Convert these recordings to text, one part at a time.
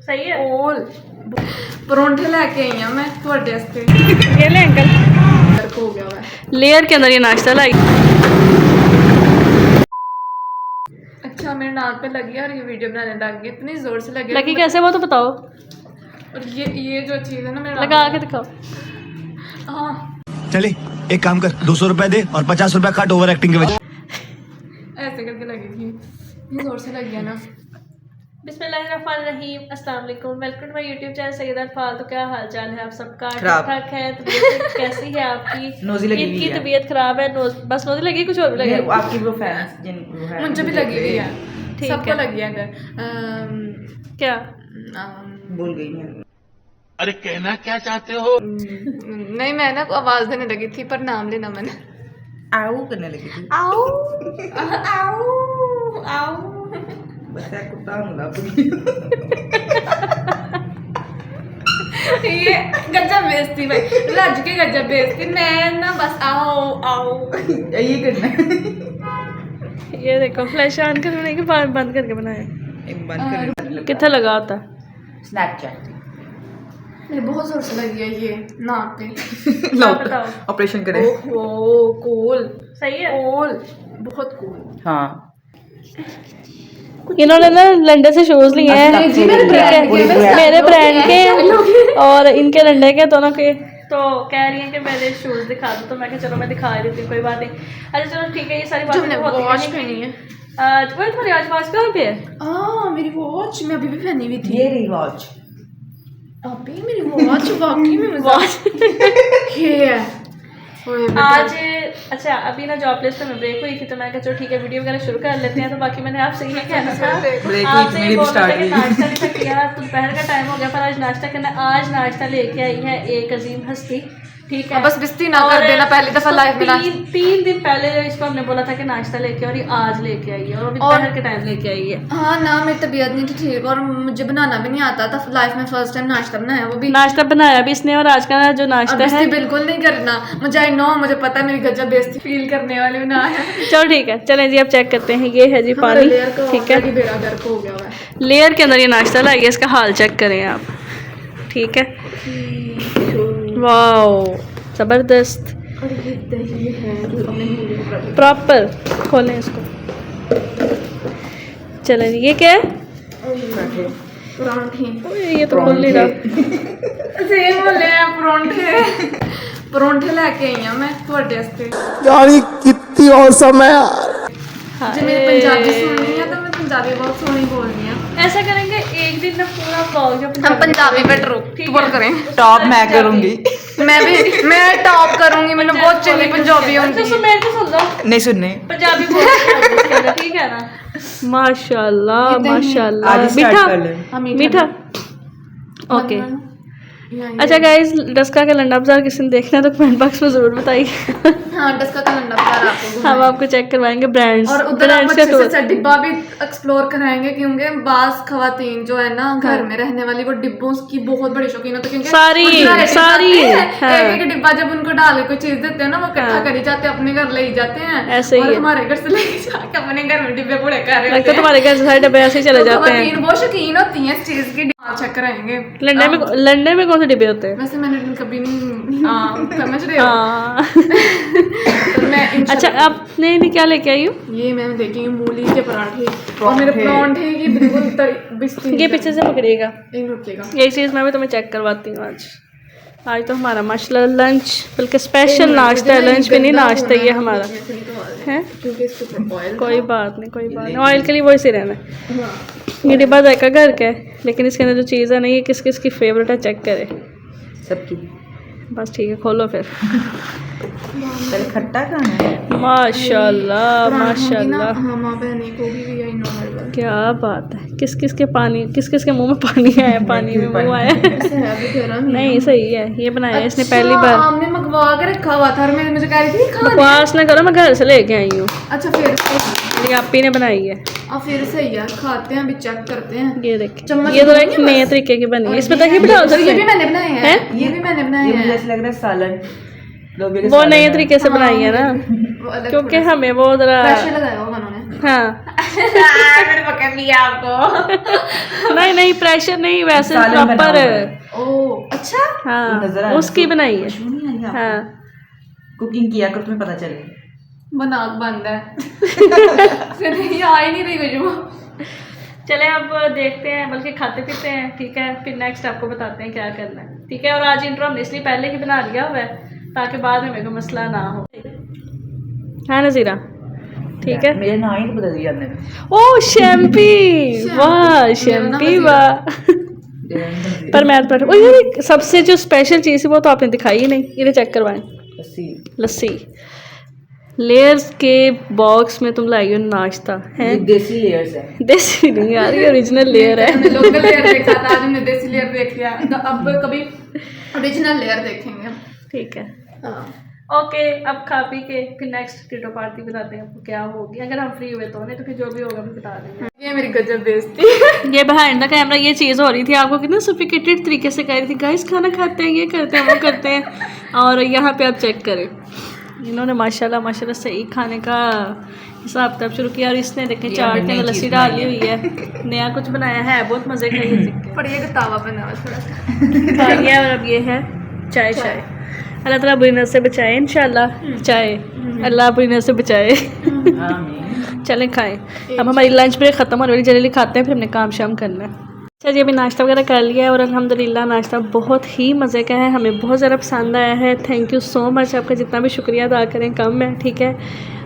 सही है। ओल परोंठे लेके आई हूं मैं ਤੁਹਾਡੇ ਵਾਸਤੇ। ये ले अंकल, हो गया हुआ है। लेयर के अंदर ये नाश्ता लाई। अच्छा मेरे नाक पे लगी है और ये वीडियो बनाने लग गई, इतनी जोर से लगी लगी कैसे वो तो बताओ। और ये जो चीज है ना मेरे लगा के दिखाओ। हाँ चले एक काम कर 200 रुपए दे और 50 रुपए काट ओवर एक्टिंग के वजह। ऐसे करके लगी थी, इतनी जोर से लगी है ना। बिस्मिल्लाहिर्रहमानिर्रहीम, अस्सलाम वालेकुम, welcome to my YouTube channel Syeda Fal. तो क्या हाल चाल है आप सबका? ठीक ठाक है? तबीयत कैसी है आपकी? नोज़ी लगी हुई इनकी है। तबीयत खराब है, बस नोज़ी लगी, कुछ और भी लगे? आपकी वो फैंस जिन मुझे भी लगी हुई है, ठीक सबको है। लगी है। क्या भूल गई मैं। अरे कहना क्या चाहते हो? नहीं मैं ना आवाज देने लगी थी पर नाम लेना मैंने। आओ करने लगी थी। आओ आओ आओ। बस यार कुत्ता हूँ ये गजब बेइज्जती भाई, रज के गजब बेइज्जती। मैं ना बस आओ आओ ये करना है। ये देखो, फ्लैश ऑन करने के बाद बंद करके बनाए। एक बंद कर कितना लगा होता है? स्नैपचैट मेरे बहुत जोर से लगी है ये नाक पे। लो बताओ। ऑपरेशन करें। ओहो कूल, सही है। कूल बहुत कूल। हाँ इन्होंने ना लंडन से शूज लिए हैं, जी, मेरे ठीक brand है, के, मेरे ब्रांड के और इनके लंडे के दोनों के। तो कह रही हैं कि मेरे शूज दिखा दो, तो मैं कहा चलो मैं दिखा देती हूँ, कोई बात नहीं। अच्छा चलो ठीक है, ये सारी बातें तो होती वॉच हैं। पहनी है। वही तुम्हारी आज वॉच कहाँ पे है? मेरी वॉच मैं अभी भी पहनी हुई थी। ये रही वॉच। अभी मेरी वॉच वाकई में वॉच ये है। आज अच्छा अभी ना जॉब प्लेस पे मैं ब्रेक हुई थी, तो मैं कहा चलो ठीक है वीडियो वगैरह शुरू कर लेते हैं। तो बाकी मैंने आपसे ये कहना था, ब्रेक आपसे मेरी ये भी बोलना स्टार्ट था कि हुई। नाश्ता नहीं था किया, तो दोपहर का टाइम हो गया पर आज नाश्ता करना। आज नाश्ता लेके आई है एक अजीम हस्ती, ठीक है। बस बिस्ती ना कर और देना, पहली दफा लाइफ में तीन दिन पहले इसको हमने बोला था कि नाश्ता लेके और ये आज लेके आई है, और अभी दोपहर के टाइम लेके आई है। हाँ ना मेरी तबीयत नहीं थी ठीक और मुझे बनाना भी नहीं आता था। लाइफ में फर्स्ट टाइम नाश्ता बनाया, वो भी नाश्ता बनाया भी इसने, और आज का जो नाश्ता है बेइज्जती बिल्कुल नहीं करना। मुझे आई नो, मुझे पता है मेरी गजब बेइज्जती फील करने वाली बना है। चलो ठीक है, चलें जी अब चेक करते हैं। ये है जी पानी, ठीक है। बेड़ा गर्क हो गया हुआ है। लेयर के अंदर ये नाश्ता लाइए, इसका हाल चेक करें आप, ठीक है। वाओ ज़बरदस्त, और ये दही है जो हमने प्रॉपर। खोलें इसको, चलें जी। ये क्या है? परांठे ये तो खोल नहीं रहा। सेम बोले हैं परोंठे। परोंठे लेके आई हूं मैं ਤੁਹਾਡੇ ਵਾਸਤੇ। यार ये कितनी औसम है यार। जो मेरी पंजाबी सुननी है तो मैं पंजाबी बहुत सोहनी बोलनी है। ऐसा करेंगे एक दिन ना पूरा ब्लॉग जो हम पंजाबी पे टूर करें। टॉप मैं करूंगी। मैं टॉप करूंगी, मैंने बहुत चंगी पंजाबी तो होती है। मेरे को सुन लो, नहीं सुनने। पंजाबी बोल, ठीक है ना। माशाल्लाह माशाल्लाह। आज स्टार्ट मीठा कर ले। मीठा, ओके। अच्छा गाइस, डस्का का लंडा बाजार किसी ने देखना है तो कमेंट बॉक्स में जरूर बताइए। हाँ डस्का का लंडा बाजार आपको हम आपको चेक करवाएंगे ब्रांड्स, और उधर आप अच्छे से डिब्बा भी एक्सप्लोर कराएंगे, क्योंकि बास खवातीन जो है ना घर में रहने वाली वो डिब्बों की बहुत बड़ी शौकीन होती है। क्योंकि सारी एक डिब्बा जब उनको डाल के कोई चीज देते हैं ना वो इकट्ठा करी जाते हैं, अपने घर ले जाते हैं। ऐसे ही और है। हमारे घर से लेके जाके अपने घर में डिब्बे पूरे कर रहे लगता है तुम्हारे घर से सारे डब्बे ऐसे ही चले जाते हैं। बहुत शौकीन होती हैं इस चीज की। चेक कराएंगे लंडे में कौन से डिब्बे होते हैं? वैसे मैंने कभी नहीं समझ रहे हो। हाँ। तो मैं अच्छा आपने नहीं क्या लेके आई हूँ? ये मैं देखेंगी मूली के पराठे और मेरे पराठे की बिल्कुल बिस्ती। ये पीछे से पकड़िएगा, एक रुकिएगा। यही चीज़ मैं भी तुम्हें चेक करवाती हूँ आज। आज तो हमारा माशाल्लाह लंच, बल्कि स्पेशल नाश्ता है, लंच भी नहीं नाश्ता ये हमारा है। क्योंकि इसके ऊपर ऑयल कोई बात नहीं, कोई बात नहीं, ऑयल के लिए वही से रहना है। ये डिब्बा जायका घर का है, लेकिन इसके अंदर जो चीज़ है ना ये किस किस की फेवरेट है चेक करें। सबकी। बस ठीक है, खोलो फिर। पहले खट्टा खाना है। माशाल्लाह माशाल्लाह, माँ बहनी को भी आई नो हर बार। क्या बात है। किस किस के मुंह में पानी आया, पानी में मुंह आया। नहीं सही है, ये बनाया इसने पहली बार। हमने मंगवा के रखा हुआ था और मुझे कह रही थी खा ले। बकवास ना करो, मैं घर से लेके आई हूँ। अच्छा फिर ये आप ही ने बनाई है। और फिर सही है, खाते हैं अभी चेक करते हैं। ये देखिए, चम्मच ये तो एक नए तरीके की बनी है। इसमें तक ही बिठा सकते ये भी हैं, मैंने बनाए हैं, ये भी मैंने बनाए ये मुझे हैं। ऐसा लग रहा है सालन। वो नए तरीके से बनाई है ना, वो अलग क्योंकि हमें वो जरा प्रेशर लगाया होगा उन्होंने। हाँ मैंने पकड़ लिया आपको। नहीं नहीं प्रेशर नहीं, वैसे सालन बना प्रॉपर। हुआ है। ओह अच्छा। हाँ नजर आ रहा है उसकी इसको। बनाई है। खुशबू नहीं आ रही आपको? हाँ कुकिंग किया कर, तुम्हें पता चले। बनाक बंद है। नहीं आ ही नहीं रही खुशबू। चले अब देखते हैं, बल्कि खाते पीते हैं, ठीक है, फिर नेक्स्ट आपको बताते हैं क्या करना है, ठीक है। और आज इंट्रो हमने इसलिए पहले ही बना लिया हुआ है ताकि बाद में मेरे को मसला ना हो। हाँ नज़ीरा ठीक है। मेरे नाम ही तो बदल दिया हमने। ओ शैम्पी, वाह शैम्पी वाह। पर मैं तो ओ यार सबसे जो स्पेशल चीज़ है वो तो आपने दिखाई ही नहीं, इन्हें चेक करवाएं। लस्सी लेयर्स के बॉक्स में तुम लाई हो नाश्ता है। ये देसी लेयर्स है। देसी नहीं यार, ये ओरिजिनल लेयर है। हमने लोकल लेयर देखा था, आज हमने देसी लेयर देख लिया, तो अब कभी ओरिजिनल लेयर देखेंगे। ठीक है हाँ। ओके, अब खा पी के फिर नेक्स्ट टिटो पार्टी बताते हैं आपको क्या होगी, अगर हम फ्री हुए तो, नहीं तो फिर जो भी होगा भी बता देंगे। ये मेरी गजब बेइज्जती। ये बिहाइंड द कैमरा ये चीज़ हो रही थी, आपको कितना सोफिस्टिकेटेड तरीके से कह रही थी गाइस खाना खाते हैं, ये करते हैं, वो करते हैं, और यहाँ पे आप चेक करें इन्होंने माशाल्लाह माशाल्लाह सही खाने का हिसाब किताब शुरू किया। और इसने देखें चाट के अंदर लस्सी डाली हुई है, नया कुछ बनाया है, बहुत मज़े का ये देख पर ये तावा बना हुआ थोड़ा सा। खा लिया। और अब ये है चाय। चाय अल्लाह ताला बुरी नज़र से बचाए इंशाल्लाह। चाय अल्लाह बुरी नज़र से बचाए। आमीन। चलें खाएं। अब हमारी लंच ब्रेक ख़त्म होने वाली, जल्दी खाते हैं, फिर हमने काम शाम करना है। अच्छा जी अभी नाश्ता वगैरह कर लिया है और अल्हम्दुलिल्लाह नाश्ता बहुत ही मज़े का है, हमें बहुत ज़्यादा पसंद आया है। थैंक यू सो मच, आपका जितना भी शुक्रिया अदा करें कम है, ठीक है।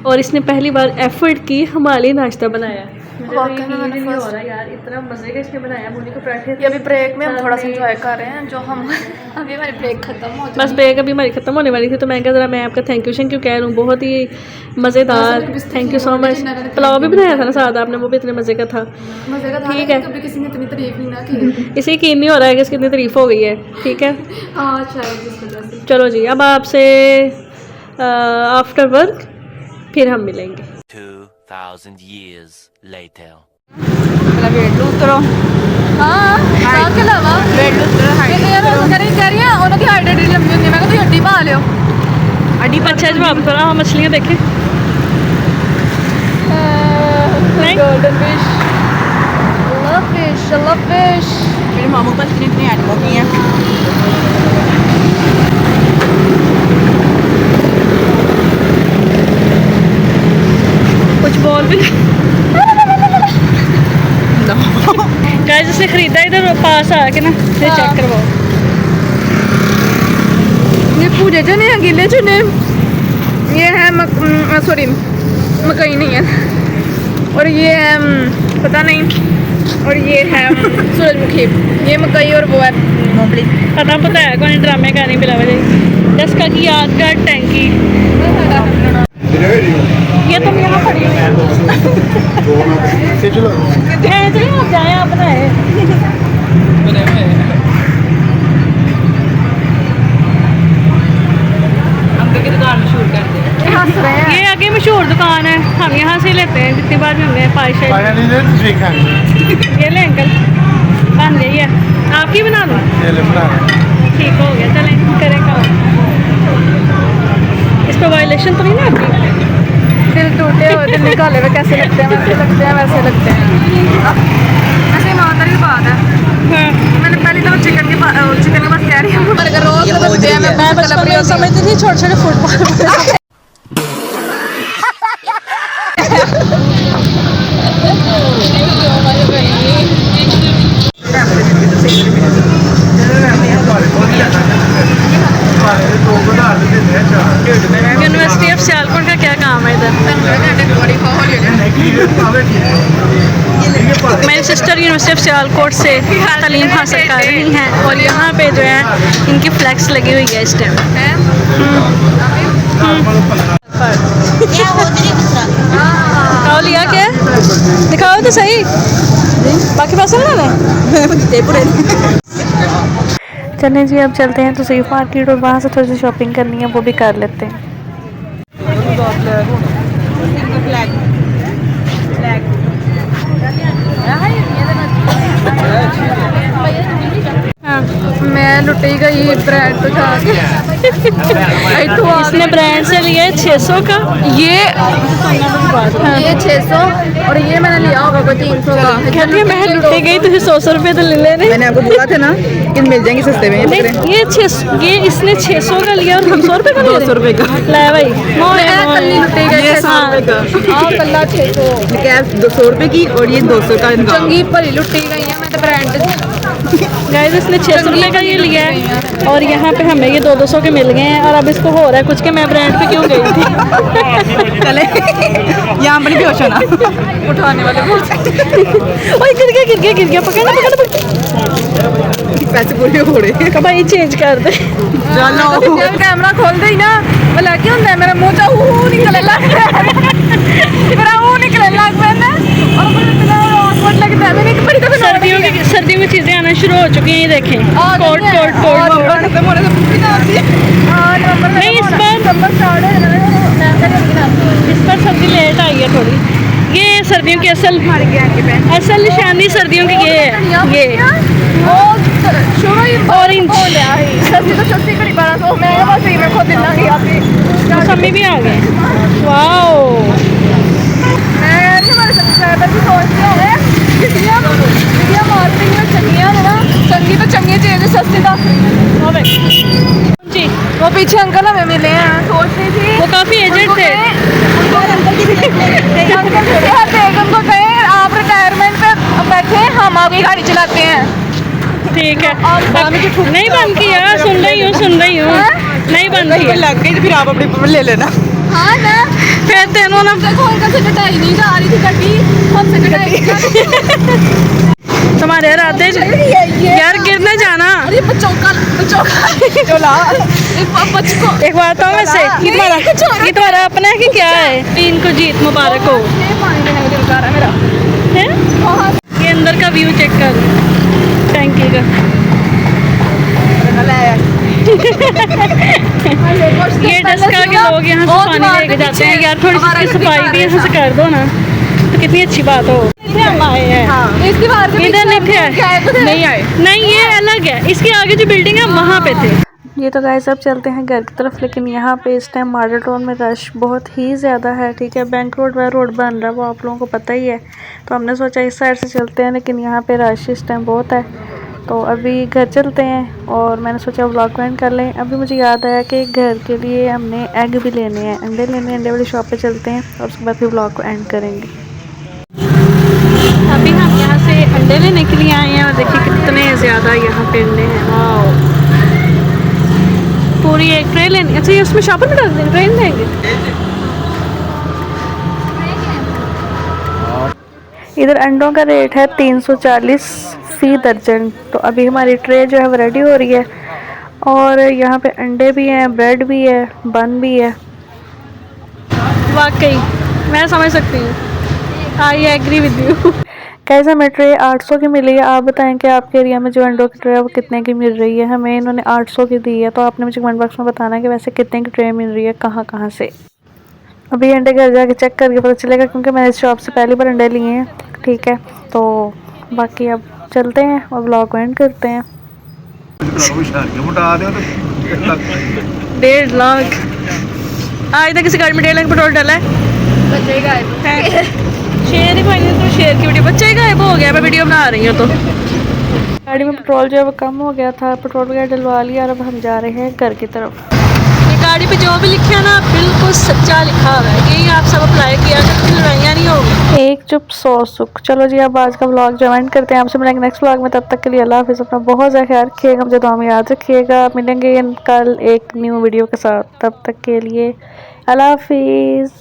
और इसने पहली बार एफर्ट की हमारे लिए नाश्ता बनाया। मुझे तो वाकई में यकीन मैंने ही नहीं हो first- रहा यार, इतना मज़े का इसने बनाया। मूली के पराठे ये अभी ब्रेक में हम साथ थोड़ा सा में- एंजॉय कर रहे हैं, जो हम अभी हमारी ब्रेक खत्म हो बस ब्रेक अभी हमारी ख़त्म होने वाली थी, तो मैं कहा ज़रा मैं आपका थैंक यू कह रहा हूँ, बहुत ही मज़ेदार। Thank you so much. Pulao भी बनाया था ना साथ आपने, वो भी इतने मज़े का था। मजे का था, ठीक लेकिन है। कभी किसी ने इतनी तारीफ नहीं ना की। इसे यकीन नहीं हो रहा है कि इसकी कितनी तारीफ हो गई है, ठीक है। हाँ शायद जिस वजह से। चलो जी अब आपसे आफ्टर वर्क फिर हम मिलेंगे। 2,000 years later. मेरा वेट लूज करो। हाँ हाँ के अलावा वेट लूज करो, हाइट यार वो कह रही है उन्होंने की हाइट एडी लंबी होती है, मैं कहती हड्डी पा लियो। अड्डी अच्छा जवाब करो। हाँ मछलियाँ देखें। नहीं golden fish, love fish, love fish. मेरे मामू पास इतने एनिमल नहीं है। कुछ बोल भी गाइस जिसने खरीदा इधर पास आ के ना ये चेक करवाओ। ये पूरे जो नहीं है गीले चने, ये है सॉरी मकई नहीं है, और ये है पता नहीं, और ये है सूरजमुखी, ये मकई और वो है मूंगफली। पता है कौन ड्रामे का नहीं बिलावा जी जिसका की याद का टैंकी। ये तुम यहाँ खड़ी हुई हैं। चलिए आप जाए, आप बनाए। अंकल की दुकान मशहूर कर दे। हंस रहे हैं। ये आगे मशहूर दुकान है, हम यहाँ से लेते हैं, जितनी बार भी हमने पायशा। ये ले अंकल बन गई है, आपकी बना दो। ठीक हो गया, चलें करें काम। इस पर वायलेशन तो नहीं ना आपकी? दिल टूटे हुए दिल निकाले हुए कैसे लगते हैं, वैसे लगते हैं, वैसे लगते हैं। ऐसे ईमानदारी की बात है, हाँ मैंने पहले तो चिकन के पास कह रही हूँ, बर्गर रोज लगते हैं। मैं बचपन में समझती थी छोटे छोटे फुटबॉल। यूनिवर्सिटी ऑफ सियालकोट का क्या काम है इधर? मेरी सिस्टर यूनिवर्सिटी ऑफ सियालकोट से तालीम हासिल कर रही हैं और यहाँ पे जो है इनकी फ्लैक्स लगी हुई है इस टाइम। दिखाओ लिया क्या, दिखाओ तो सही, बाकी पैसे बनाने। चलें जी अब चलते हैं तो सही मार्केट और वहाँ से थोड़ी सी शॉपिंग करनी है, वो भी कर लेते हैं। मैं लुटी गई ब्रांड तो खा के। इसने ब्रांड से लिया है 600 का। ये 600 और ये मैंने लिया होगा कोई 300 का। कहती है मैं लुटी गई, तुझे 100 रुपये तो ले लेने। मैंने आपको बोला था ना कि मिल जाएंगे सस्ते में। नहीं, ये इसने 600 का लिया और हम 100 रुपये का 200 रुपए का ला भाई। कल्ली लुटी गई 100 रुपए का। कल्ला 600 कैप 200 रुपए की और ये 200 का इनका। चंगी भली लुटी गई है मैं तो ब्रांड। गाइस इसने 600 रुपये का ये लिया है और यहाँ पे हमें ये 200 के मिल गए हैं। और अब इसको हो रहा है कुछ कि मैं ब्रांड पे क्यों गई थी। चले यहाँ पर बेहोश होना उठाने वाले ओए गिर गया पकड़। पैसे पूरे हो रहे हैं। भाई चेंज कर दे। चलो कैमरा खोल दे ना बोला क्या होता है मेरा मुंह चा निकले लग मेरा मुंह निकले लग मैंने और मुझे इतना awkward लगता है। मैंने एक बड़ी दफा सर्दियों में चीजें आना शुरू हो चुकी हैं। ये देखें कोट खत्म होने से नहीं इस बार सर्दी लेट आई है थोड़ी। ये सर्दियों की असल निशानी सर्दियों की ये है। ये शुरू ही ऑरेंज सस्ती तो सस्ती करी 1200 मैं बस ही में खुद दिला गई आपकी मौसमी भी आ गए। वाओ मैं हमारे सब्सक्राइबर भी सोचते होंगे वीडियो मार्केटिंग में चंगियां है ना चंगी तो चंगी चीज़ है सस्ती तो जी वो पीछे अंकल हमें मिले हैं सोच रही थी वो काफी एजेंट थे। अंकल बेगम को कहे आप रिटायरमेंट पे बैठे हम आपकी गाड़ी चलाते हैं। ठीक है नहीं बंद किया। सुन रही हूँ नहीं बंद किया। लग गई तो फिर आप अपनी ले लेना। हाँ ना फिर तेनों ना देखो अंकल से कटाई नहीं जा रही थी गड्डी हमसे कटाई तुम्हारे इरादे यार गिरने जाना। अरे बच्चों का एक बात तो वैसे ये तुम्हारा अपना है कि क्या है। तीन को जीत मुबारक हो। पानी में नहीं दिल कर रहा मेरा हैं? ये अंदर का व्यू चेक कर टैंकी का। ये डस्का के लोग यहाँ से पानी लेके जाते हैं। यार थोड़ी सी सफाई भी यहाँ से कर दो ना तो कितनी अच्छी बात हो। हम आए हैं इस दीवार के इधर नहीं थे नहीं आए नहीं ये अलग है। इसके आगे जो बिल्डिंग है वहाँ पे थे। ये तो गाइस अब चलते हैं घर की तरफ। लेकिन यहाँ पे इस टाइम मॉडल टाउन में रश बहुत ही ज़्यादा है। ठीक है बैंक रोड व रोड बन रहा है वो आप लोगों को पता ही है। तो हमने सोचा इस साइड से चलते हैं लेकिन यहाँ पे रश इस टाइम बहुत है। तो अभी घर चलते हैं और मैंने सोचा व्लॉग एंड कर लें। अभी मुझे याद आया कि घर के लिए हमने एग भी लेने हैं अंडे लेने हैं। अंडे वाली शॉप पे चलते हैं और उसके बाद फिर व्लॉग को एंड करेंगे। अभी हम यहाँ से अंडे लेने के लिए आए हैं और देखिए कितने ज़्यादा यहाँ पे अंडे हैं। वाओ पूरी एक ट्रे लेनी। अच्छा ये उसमें शॉपर में डाल देंगे ट्रे लेंगे। इधर अंडों का रेट है 340 फी दर्जन। तो अभी हमारी ट्रे जो है वो रेडी हो रही है और यहाँ पे अंडे भी हैं ब्रेड भी है बन भी है। वाकई मैं समझ सकती हूँ। I agree with you. कैसे हमें ट्रे 800 की मिली है। आप बताएं कि आपके एरिया में जो अंडों की ट्रे है वो कितने की मिल रही है। हमें इन्होंने 800 की दी है। तो आपने मुझे कमेंट बॉक्स में बताना है कि वैसे कितने की ट्रे मिल रही है कहाँ से। अभी अंडे घर जाके चेक करके पता चलेगा क्योंकि मैंने इस शॉप से पहली बार अंडे लिए हैं। ठीक है तो बाकी अब चलते हैं और व्लॉग को एंड करते हैं। 1.5 लाख आज तक किसी गाड़ी में 1.5 लाख पेट्रोल डाला है। शेयर ही भाई तो शेयर की वीडियो बच्चे गायब हो गया। मैं वीडियो बना रही हूँ तो गाड़ी में पेट्रोल जो है वो कम हो गया था। पेट्रोल वगैरह डलवा लिया और अब हम जा रहे हैं घर की तरफ। ये गाड़ी पे जो भी लिखा है ना बिल्कुल सच्चा लिखा हुआ है। यही आप सब अप्लाई किया करके लड़ाइयाँ नहीं होगी। एक चुप 100 सुख। चलो जी अब आज का व्लॉग ज्वाइन करते हैं। आपसे मिलेंगे नेक्स्ट व्लॉग में। तब तक के लिए अल्लाह हाफिज़। अपना बहुत ज़्यादा ख्याल रखिएगा। मुझे दुआ में याद रखिएगा। मिलेंगे कल एक न्यू वीडियो के साथ। तब तक के लिए अल्लाह हाफिज़।